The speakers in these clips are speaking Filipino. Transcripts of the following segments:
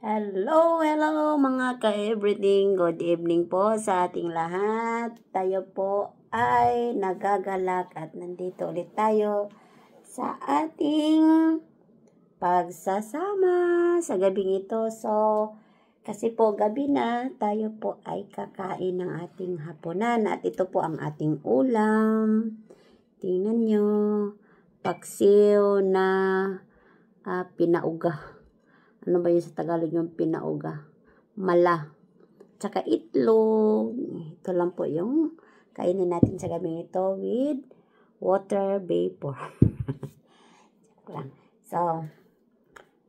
Hello mga ka-everything. Good evening po sa ating lahat. Tayo po ay nagagalak at nandito ulit tayo sa ating pagsasama sa gabing ito. So, kasi po gabi na, tayo po ay kakain ng ating hapunan at ito po ang ating ulam. Tingnan nyo, paksiw na pinauga. Ano ba yun sa Tagalog yung pinauga? Mala. Tsaka itlog. Ito lang po yung kainin natin sa gabing ito with water vapor. So,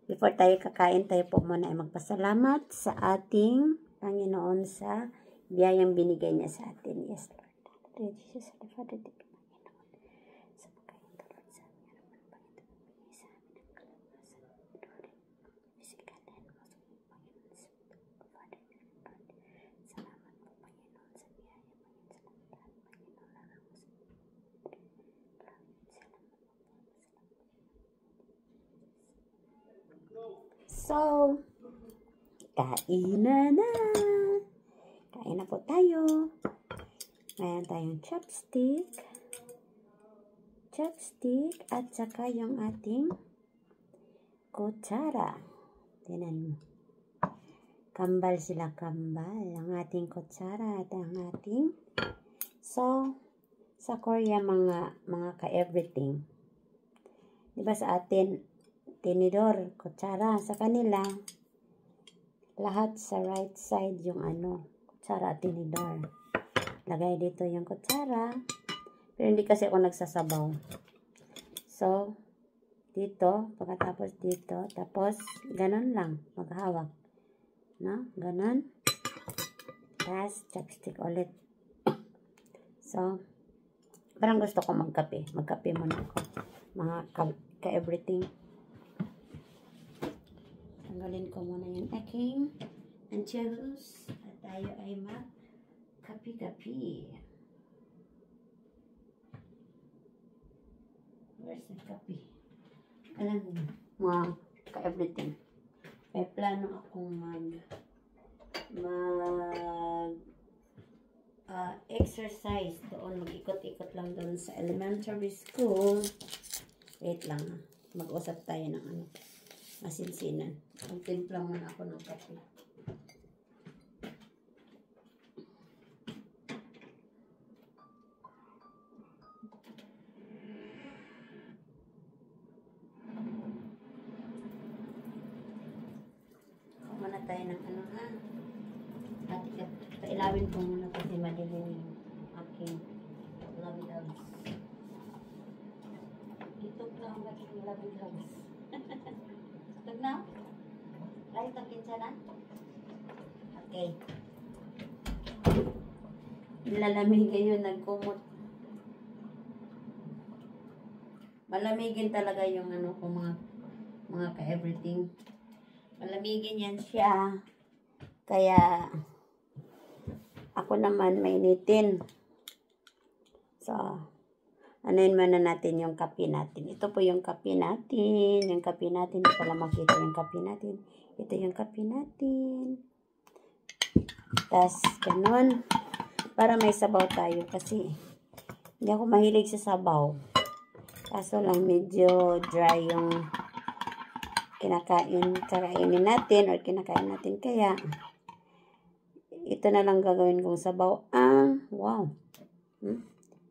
before tayo kakain, tayo po muna ay magpasalamat sa ating Panginoon sa biyayang binigay niya sa atin. Yes, Lord. Jesus, the Father, the So, kain na. Kain na po tayo. Mayroon tayong chopstick at saka yung ating kutsara. Tingnan mo. Kambal sila, kambal. Ang ating kutsara at ang ating. So, sa Korea mga ka-everything. Diba sa atin, tinidor, kutsara. Sa kanila, lahat sa right side yung kutsara at tinidor. Lagay dito yung kutsara. Pero hindi kasi ako nagsasabaw. So, dito, pagkatapos dito, tapos, ganun lang, maghawak. No? Ganun. Tapos, chopstick ulit. So, parang gusto ko magkape. Magkape muna ako. Mga ka-everything. Tanggalin ko muna yung aking antivirus at tayo ay mag-kapi-kapi. Where's the kapi? Alam mo, mga ka-everything. May plano akong exercise doon. Mag-ikot-ikot lang doon sa elementary school. Wait lang. Mag-usap tayo ng masinsinan. Magtimpla muna ako ng kape. Muna tayo ng at kailawin ko muna kasi madilim yung aking labi-labs. Ito pa ang aking labi-labs. Tug na? Right ang kinsanan? Okay. Nilalamig kayo, nagkumot. Malamigin talaga yung kung mga ka-everything. Malamigin yan siya. Kaya, ako naman mainitin. So, anuin muna natin yung kape natin. Ito po yung kape natin. Yung kape natin. Hindi pala makita yung kape natin. Ito yung kape natin. Tapos, ganun. Para may sabaw tayo. Kasi, hindi ako mahilig sa sabaw. Kaso lang, medyo dry yung kakainin natin or kinakain natin. Kaya, ito na lang gagawin kong sabaw. Wow.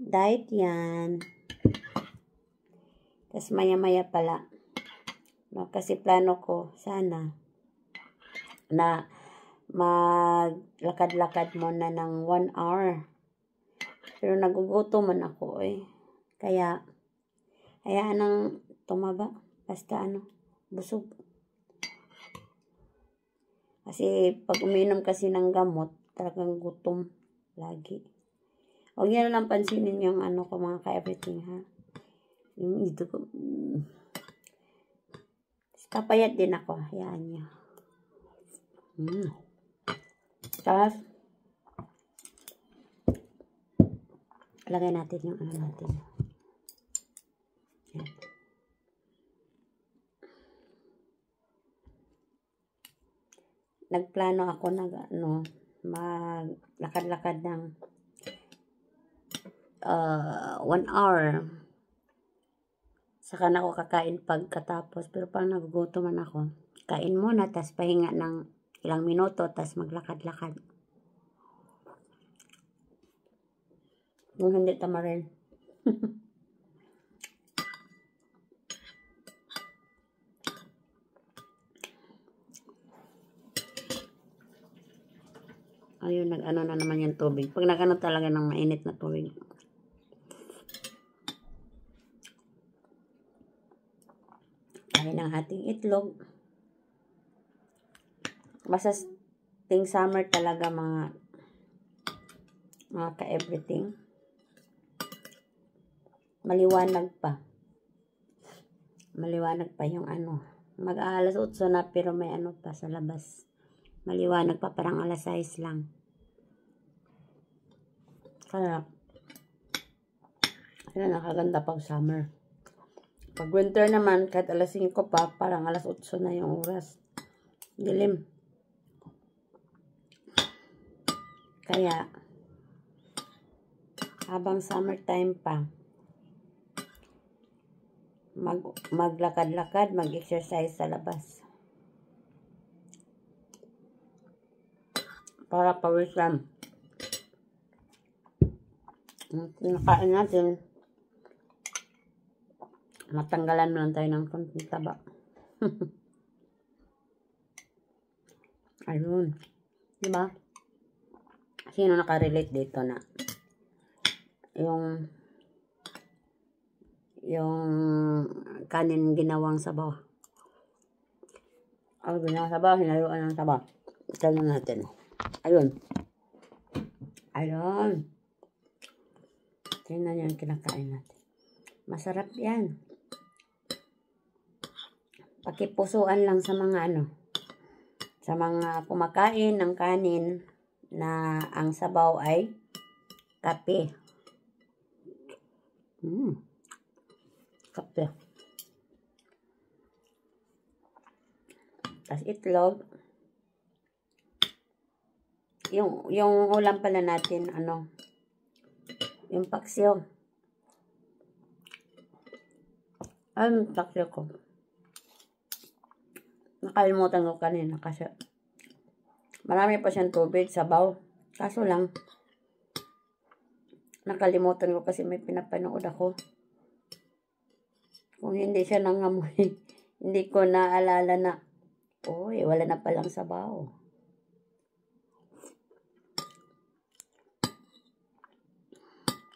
Diet yan. Tapos maya-maya pala. No, kasi plano ko, sana, na maglakad-lakad muna ng 1 hour. Pero nagugutom man ako Kaya, hayaan nang tumaba. Basta busog. Kasi pag uminom kasi ng gamot, talagang gutom lagi. Huwag niyo na lang pansinin yung ko mga ka-everything ha. Yung ito ko. Kapayat din ako. Hayaan niyo. Tapos, lagay natin yung natin. Yan. nagplano ako maglakad-lakad ng 1 hour. Saka na ako kakain pagkatapos. Pero parang nagugutom man ako. Kain muna, tas pahinga ng ilang minuto, tas maglakad-lakad. Yung hindi tamarin. Ayun, nag-ano na naman yung tubig. Pag nag-ano talaga ng mainit na tubig. Kain ang ating itlog. Basta ting summer talaga mga ka-everything. Maliwanag pa. Maliwanag pa yung ano. Mag-alas 8 na pero may ano pa sa labas. Maliwanag pa, parang alas 6 lang. Kaya nakaganda pag summer. Pag winter naman, kahit alas 5 pa, parang alas 8 na yung oras. Dilim. Kaya, habang summertime pa, maglakad-lakad, mag-exercise sa labas. Para pawisan. Nakain natin, matanggalan mo lang tayo ng konting taba. Ayun. Diba? Sino nakarelate dito na yung kanin ginawang sabaw? Ang ginawang sabaw, hinayuan ng sabaw. Tignan natin. Ayun. Ayun. Tingnan yung kinakain natin. Masarap yan. Pakipusuan lang sa mga sa mga kumakain ng kanin na ang sabaw ay kape. Kape. Tas itlog. Yung ulam pala natin, yung paksiw. Ang paksiw ko. Nakalimutan ko kanina kasi marami pa siyang tubig, sabaw. Kaso lang, nakalimutan ko kasi may pinapanood ako. Kung hindi siya nangamoy, hindi ko naalala na, wala na palang sabaw.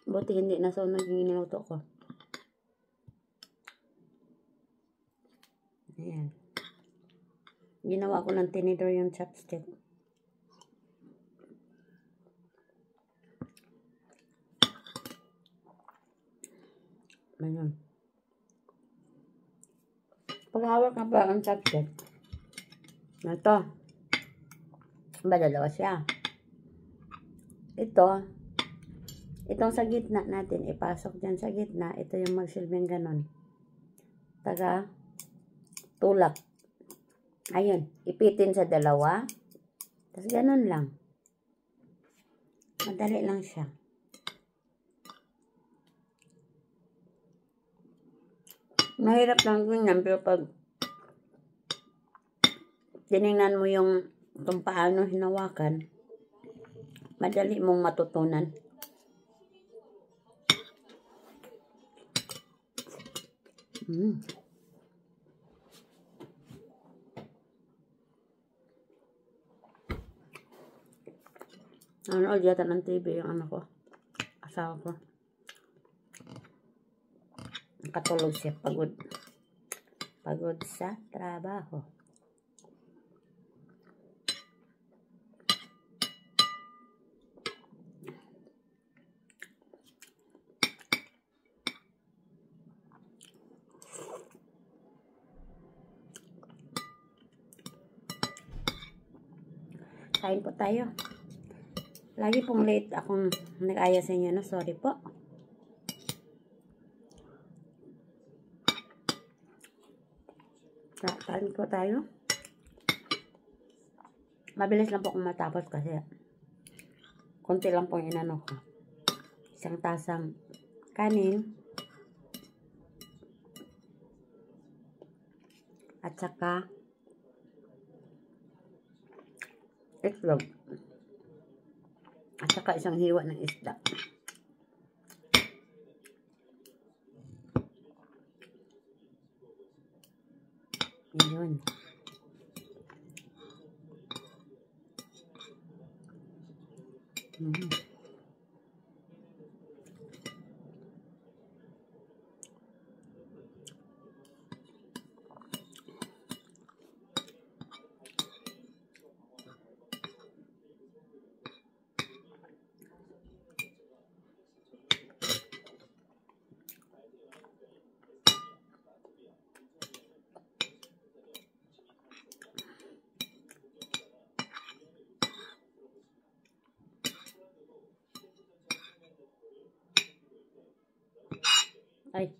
Buti hindi nasunog yung niluto ko. Ayan. Ginawa ko ng tinidor yung chopstick. Ayan. Paghawak na pa ang chopstick. Ito. Dalawa siya. Itong sa gitna natin, ipasok dyan sa gitna. Ito yung magsilbing ganon. Taga tulak. Ayun, ipitin sa dalawa. Tapos ganon lang. Madali lang siya. Mahirap lang ganyan, pero pag tinignan mo yung kung paano hinawakan, madali mong matutunan. Nanood yata ng TV yung anak ko. Asawa ko. Nakatulog siya. Pagod. Pagod sa trabaho. Kain po tayo. Lagi pong late akong nag-aya sa inyo, no? Sorry po. Kain po tayo. Mabilis lang po kung matapos kasi konti lang po yung inano ko. Isang tasang kanin at saka itlog at saka isang hiwa ng isda. Yun. Ay.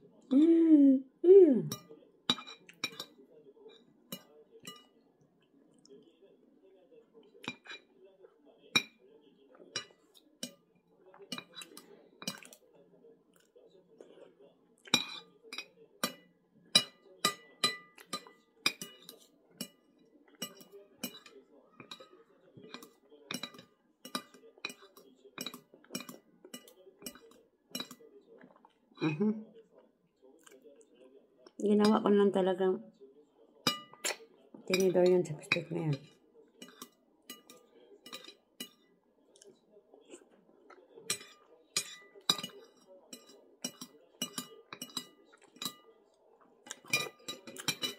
Ginawa ko lang talagang tinidor yung chopstick na yan.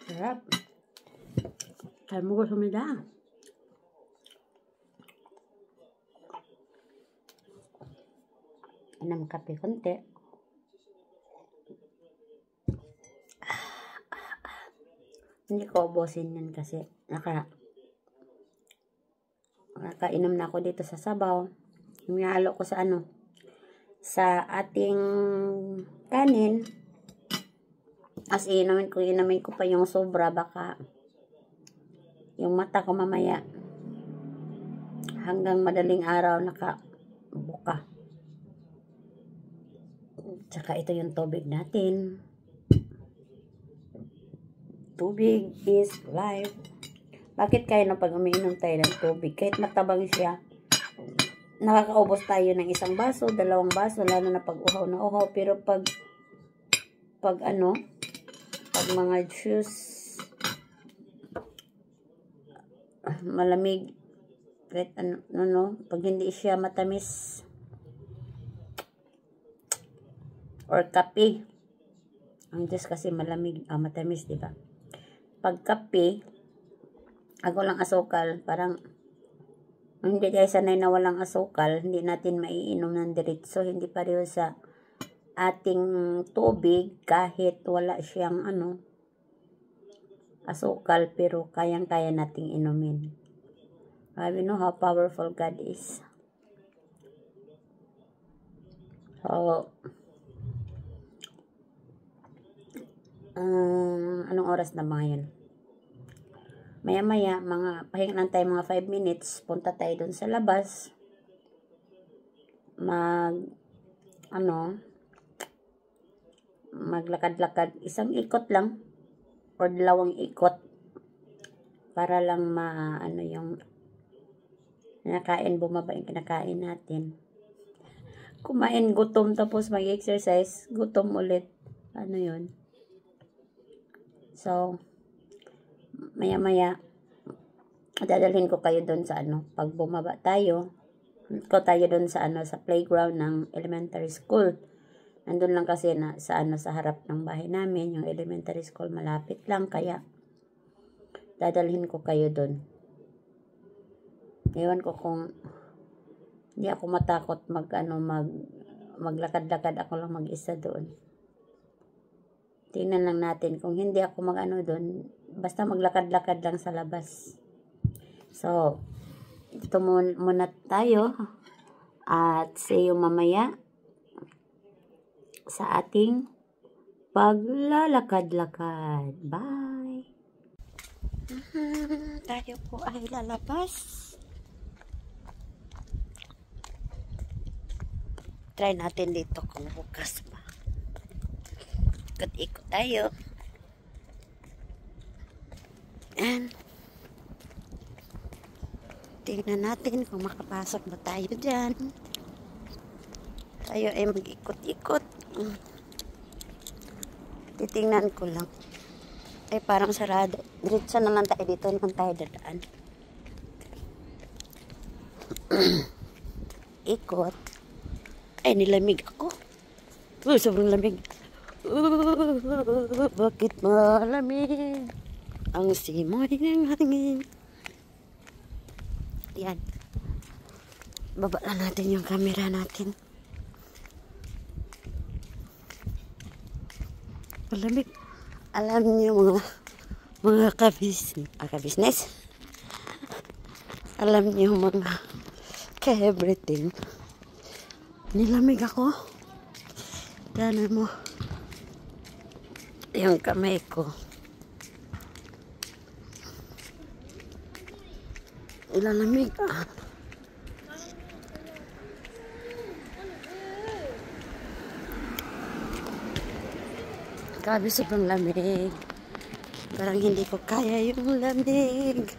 Sarap. Kaya mo ko sumida. Anam kape konti. Hindi ko ubusin yan kasi nakainom na ako dito sa sabaw. Hinalo ko sa sa ating kanin. As inamin ko pa yung sobra, baka yung mata ko mamaya hanggang madaling araw nakabuka. Tsaka ito yung tubig natin. Tubig is life. Bakit kaya na pag umiinom tayo ng tubig? Kahit matabang siya, nakakaubos tayo ng isang baso, 2 baso, lalo na pag uhaw na uhaw. Pero pag mga juice, malamig, kahit pag hindi siya matamis, or kape, ang juice kasi malamig, matamis, diba? Pag kape, ako lang asukal, parang hindi tayo sanay na walang asukal, hindi natin maiinom ng diretso, hindi pareho sa ating tubig, kahit wala siyang asukal, pero kayang-kaya nating inumin. We know how powerful God is. So, anong oras na ba ngayon? Maya-maya, pahinga lang tayo mga 5 minutes, punta tayo dun sa labas. Maglakad-lakad, isang ikot lang, or 2 ikot, para lang yung bumaba yung kinakain natin. Kumain, gutom, tapos mag-exercise, gutom ulit. Yun? So, maya-maya, dadalhin ko kayo doon sa pag bumaba tayo doon sa sa playground ng elementary school. Nandun lang kasi sa harap ng bahay namin, yung elementary school, malapit lang, kaya dadalhin ko kayo doon. Ewan ko kung hindi ako matakot maglakad-lakad ako lang mag-isa doon. Tingnan lang natin kung hindi ako doon, basta maglakad-lakad lang sa labas. So, ito muna tayo, at see you mamaya sa ating paglalakad-lakad. Bye! Tayo po ay lalabas. try natin dito kung bukas pa. Ikot-ikot tayo. And tingnan natin kung makapasok ba tayo dyan. Tayo ay mag-ikot-ikot. Titingnan ko lang. Ay parang sarado. Diretso na lang tayo dito naman tayo dadaan. Ikot. Ay nilamig ako. Sobrang lamig. Bakit malamig ang simoy ng hangin? Yan. Baba lang natin yung camera natin. Malamig. Alam niyo mga kabisnes. Alam niyo mga ka-everything. Nilamig ako. Tignan mo. Yung kamay ko. Ilalamig. Grabe, sobrang lamig. Parang hindi ko kaya yung lamig.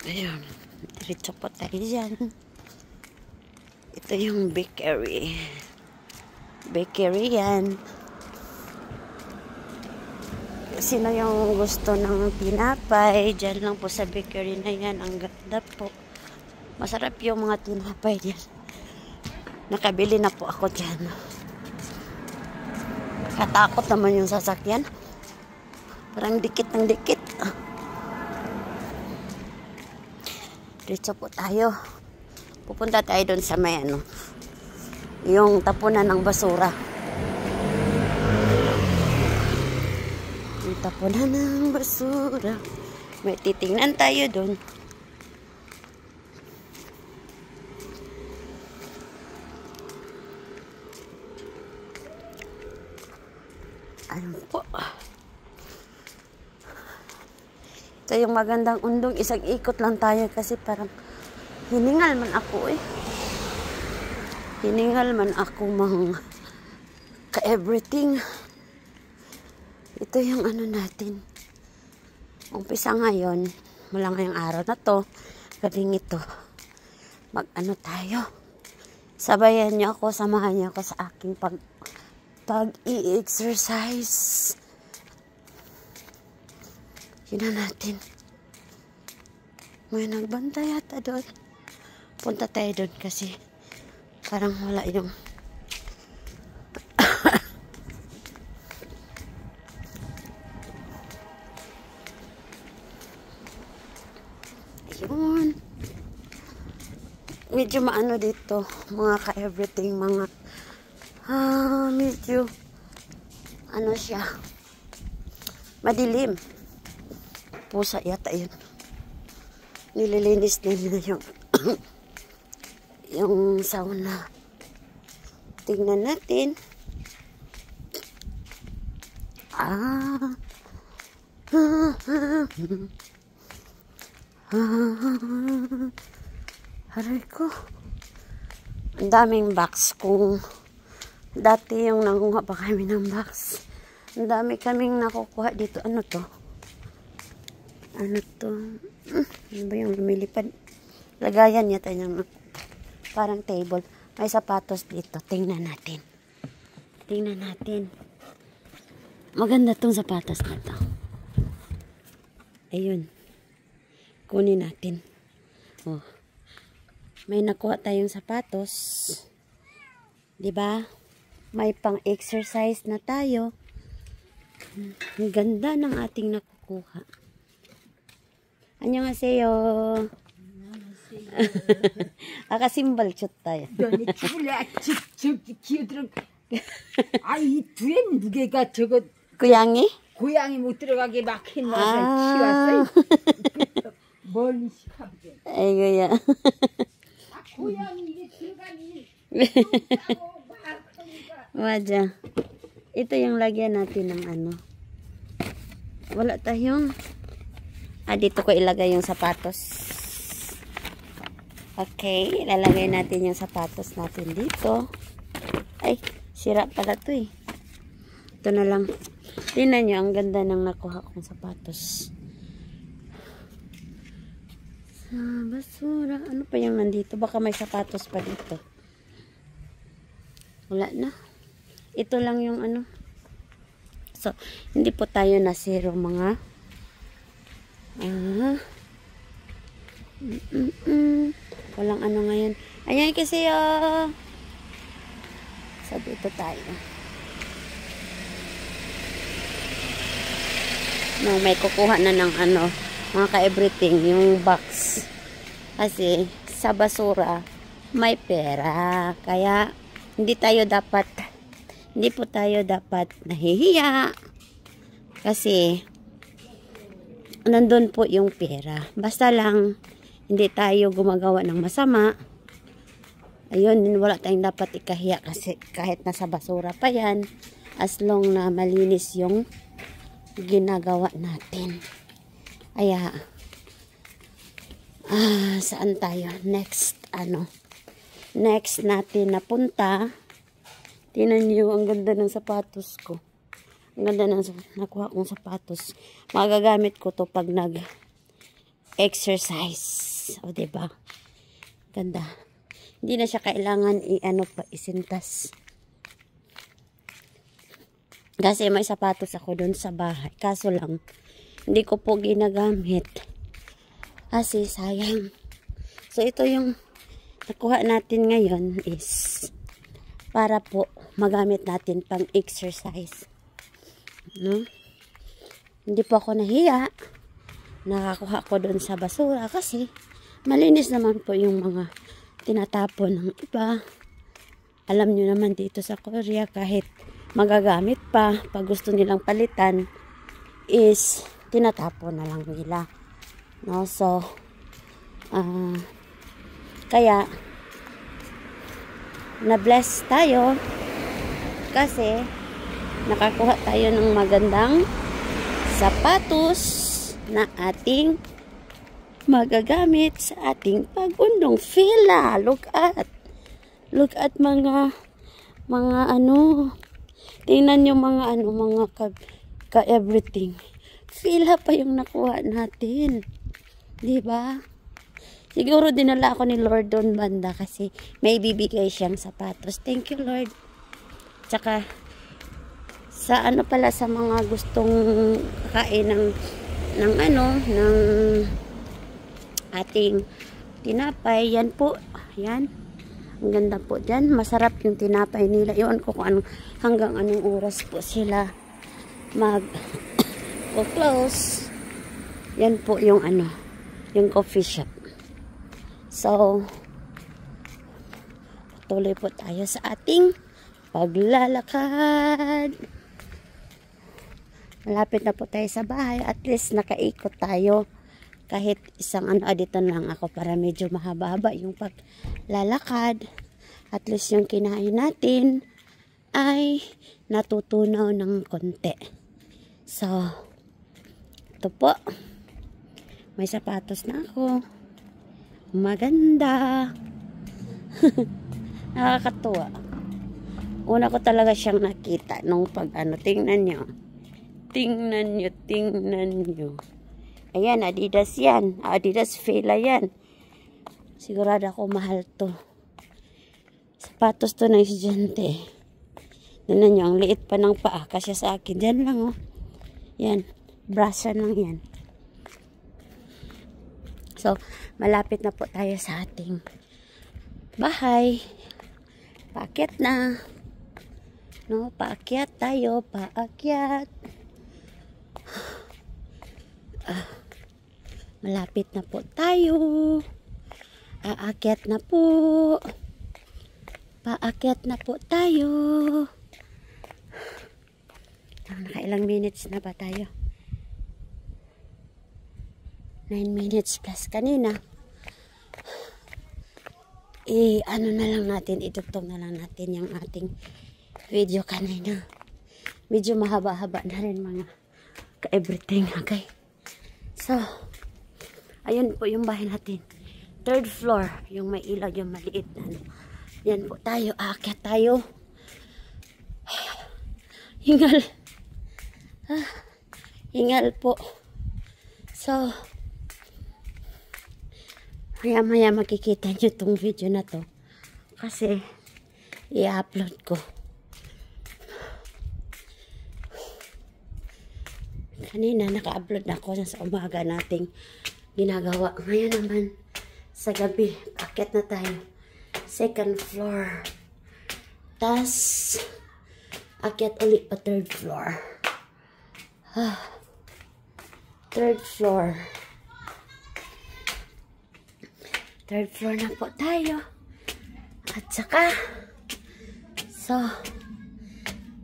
Ayun. Diretso po tayo dyan. Ito yung bakery. Bakery yan. Sino yung gusto ng tinapay? Dyan lang po sa bakery na yan. Ang ganda po. Masarap yung mga tinapay dyan. Nakabili na po ako dyan. Katakot naman yung sasakyan. Parang dikit ng dikit. Diretso po tayo. Pupunta tayo doon sa may yung tapunan ng basura. Yung tapunan ng basura. May titingnan tayo doon. Ayun po. Ito yung magandang undong. Isang ikot lang tayo kasi parang hiningal man ako eh. Hiningal man ako mga ka-everything. Ito yung natin. Umpisa ngayon. Mula ngayong araw na to. Galing ito. Tayo. Sabayan niyo ako. Samahan niyo ako sa aking pag-i-exercise. Yun na natin. May nagbantay yata doon. Punta tayo doon kasi parang wala yung yun. Medyo maano dito. Mga ka-everything. Mga medyo siya. Madilim. Pusa yata yun. Nililinis nila yung sauna. Tingnan natin. Aray ko. Ang daming box. Kung dati yung nanguha pa kami ng box. Ang dami kaming nakukuha dito. Ano to? Ano ba yung lumilipad? Lagayan yata yung parang table. May sapatos dito. Tingnan natin. Tingnan natin. Maganda tong sapatos na to. Ayun. Kunin natin. Oh. May nakuha tayong sapatos. 'Di ba? May pang-exercise na tayo. Ang ganda ng ating nakukuha. Annyeonghaseyo. Akasimbal 쳤 tayo. 너네 죽을래? 저기 기어들어. 이 뒤엔 무게가 저거 고양이? 고양이 못 들어가게 막힌 맛을 키웠어. 멀리 시카보게. 아이고야. 고양이 이게 들어가니. Waja. Ito yung lagyan natin ng Wala tayong dito ko ilagay yung sapatos. Okay, ilalagay natin yung sapatos natin dito. Ay, sira pala to eh. Ito na lang. Tingnan nyo, ang ganda ng nakuha kong sapatos. Sa basura. Ano pa yung nandito? Baka may sapatos pa dito. Wala na. Ito lang yung ano. So, hindi po tayo nasiro mga. Walang ano ngayon. Ayan kasi so, dito tayo. No, may kukuha na ng ano, mga ka-everything, yung box. Kasi, sa basura, may pera. Kaya, hindi po tayo dapat nahihiya. Kasi, nandun po yung pera. Basta lang, hindi tayo gumagawa ng masama. Ayun, wala tayong dapat ikahiya kasi kahit nasa basura pa yan, as long na malinis yung ginagawa natin. Kaya, saan tayo? Next natin napunta. Tingnan niyo, ang ganda ng sapatos ko. Ang ganda ng nakuha kong sapatos. Magagamit ko to pag nag-exercise. O, diba? Ganda. Hindi na siya kailangan isintas. Kasi may sapatos ako doon sa bahay. Kaso lang, hindi ko po ginagamit. Kasi sayang. So, ito yung nakuha natin ngayon is para po magamit natin pang exercise. No? Hindi po ako nahiya. Nakakuha ko doon sa basura kasi malinis naman po yung mga tinatapon ng iba. Alam nyo naman dito sa Korea, kahit magagamit pa, pag gusto nilang palitan, is tinatapon na lang nila. No? So, kaya, na-bless tayo kasi nakakuha tayo ng magandang sapatos na ating magagamit sa ating pag-undong fila. Look at mga ano. Tingnan nyo mga ka-everything. Fila pa yung nakuha natin. Diba? Siguro dinala ako ni Lord doon banda kasi may bibigay siyang sapatos. Thank you, Lord. Tsaka sa sa mga gustong kain ng ating tinapay, yan po, yan, ang ganda po dyan, masarap yung tinapay nila. Iwan ko kung hanggang anong oras po sila close. Yan po yung yung coffee shop. So, tuloy po tayo sa ating paglalakad. Malapit na po tayo sa bahay. At least nakaikot tayo. Kahit isang dito lang ako para medyo mahaba-haba yung paglalakad. At least yung kinain natin ay natutunaw ng konti. So, ito po. May sapatos na ako. Maganda. Nakakatuwa. Una ko talaga siyang nakita nung tingnan nyo. Tingnan nyo. Ayan, Adidas yan. Adidas Fila yan. Sigurado ako mahal to. Sapatos to ng estudyante. Tingnan nyo, ang liit pa ng paa. Kasi sa akin, dyan lang oh. Yan, brasa lang yan. So, malapit na po tayo sa ating bahay. Paakyat na. No, paakyat tayo, paakyat. Malapit na po tayo. Aakyat na po. Paakyat na po tayo. Nakailang minutes na ba tayo? 9 minutes plus kanina. Na lang natin, itugtog na lang natin yung ating video kanina. Medyo mahaba-haba na rin mga ka-everything. Okay? So, ayun po yung bahay natin. Third floor. Yung may ilaw, yung maliit na ano. Yan po tayo. Aakyat tayo. Hingal. Hingal po. So, maya makikita nyo itong video na to. Kasi, i-upload ko. Kanina, naka-upload na ako sa umaga nating ginagawa. Ngayon naman, sa gabi, aakyat na tayo. Second floor. Tas, aakyat ulit pa third floor. Third floor. Third floor na po tayo. At saka, so,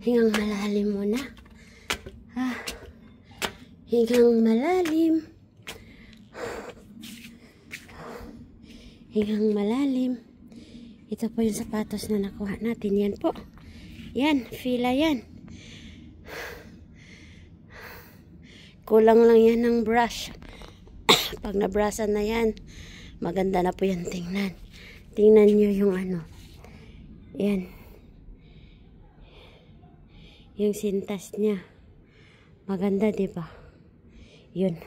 hingang malalim muna. Hingang malalim. Hingang malalim. Ito po yung sapatos na nakuha natin. Yan po. Yan, fila yan. Kulang lang yan ng brush. Pag nabrushan na yan, maganda na po yan tingnan. Tingnan nyo yung ano. Yan. Yung sintas niya. Maganda, diba? Yun.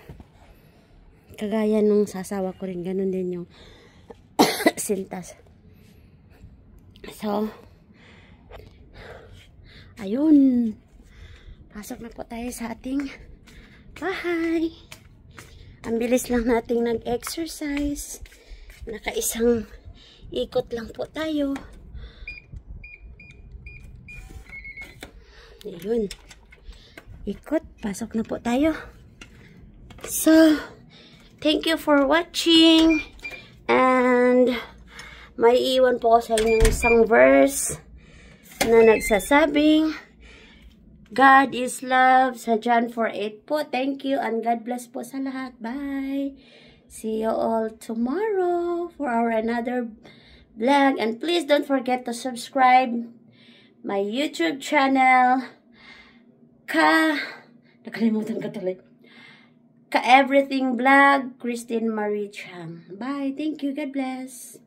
Kagaya nung sasawa ko rin. Ganun din yung sintas. So, ayun. Pasok na po tayo sa ating bahay. Ang bilis lang nating nag-exercise. Nakaisang ikot lang po tayo. Ayun. Ikot. Pasok na po tayo. So, thank you for watching. And, may iwan po ko sa inyo isang verse na nagsasabing, God is love sa John 4:8 po. Thank you and God bless po sa lahat. Bye! See you all tomorrow for our another vlog. And please don't forget to subscribe my YouTube channel. Nakalimutan ko tuloy. Ka Everything Vlog, Christine Marie Chang. Bye. Thank you. God bless.